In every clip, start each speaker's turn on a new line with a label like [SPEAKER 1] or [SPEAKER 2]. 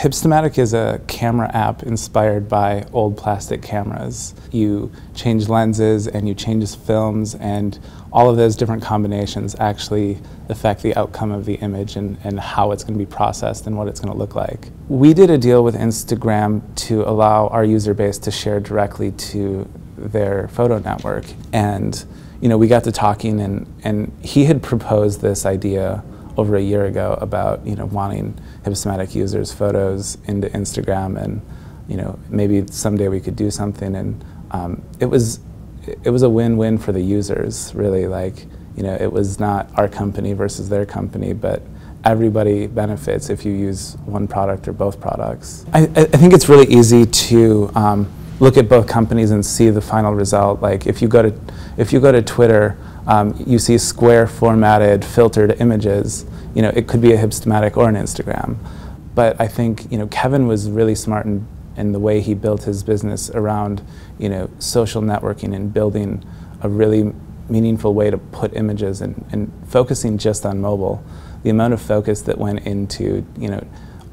[SPEAKER 1] Hipstamatic is a camera app inspired by old plastic cameras. You change lenses and you change films, and all of those different combinations actually affect the outcome of the image and how it's going to be processed and what it's going to look like. We did a deal with Instagram to allow our user base to share directly to their photo network. And we got to talking, and he had proposed this idea over a year ago about wanting Hipstamatic users' photos into Instagram, and maybe someday we could do something. And it was a win-win for the users, really. Like it was not our company versus their company, but everybody benefits if you use one product or both products. I think it's really easy to look at both companies and see the final result. Like if you go to Twitter, you see square formatted filtered images. It could be a Hipstamatic or an Instagram. But I think Kevin was really smart in the way he built his business around social networking and building a really meaningful way to put images and focusing just on mobile. The amount of focus that went into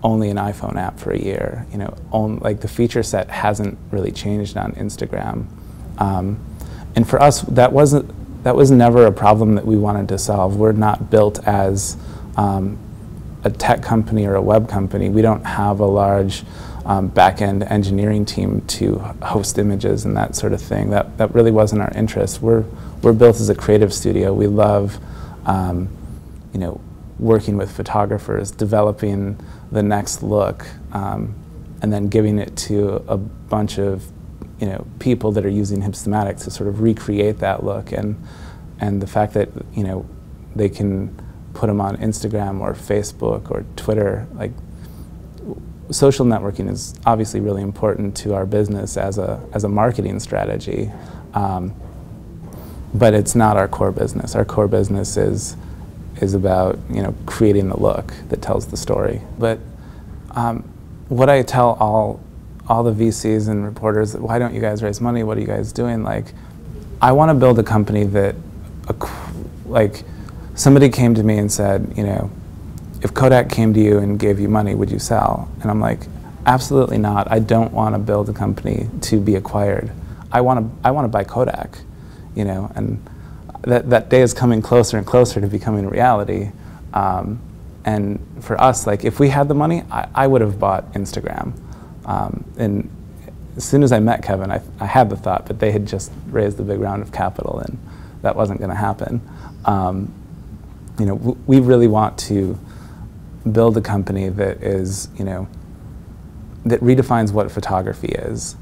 [SPEAKER 1] only an iPhone app for a year. Like the feature set hasn't really changed on Instagram. And for us, that was never a problem that we wanted to solve. We're not built as a tech company or a web company. We don't have a large back-end engineering team to host images and that sort of thing. That really wasn't our interest. We're built as a creative studio. We love working with photographers, developing the next look, and then giving it to a bunch of people that are using Hipstamatic to sort of recreate that look. And the fact that they can put them on Instagram or Facebook or Twitter, like social networking is obviously really important to our business as a marketing strategy, but it's not our core business. Our core business is about creating the look that tells the story. But what I tell all the VCs and reporters, why don't you guys raise money? What are you guys doing? Like, I want to build a company that, like, somebody came to me and said, if Kodak came to you and gave you money, would you sell? And I'm like, absolutely not. I don't want to build a company to be acquired. I want to buy Kodak, and that day is coming closer and closer to becoming reality. And for us, like, if we had the money, I would have bought Instagram. And as soon as I met Kevin, I had the thought, but they had just raised a big round of capital, and that wasn't going to happen. We really want to build a company that is, that redefines what photography is.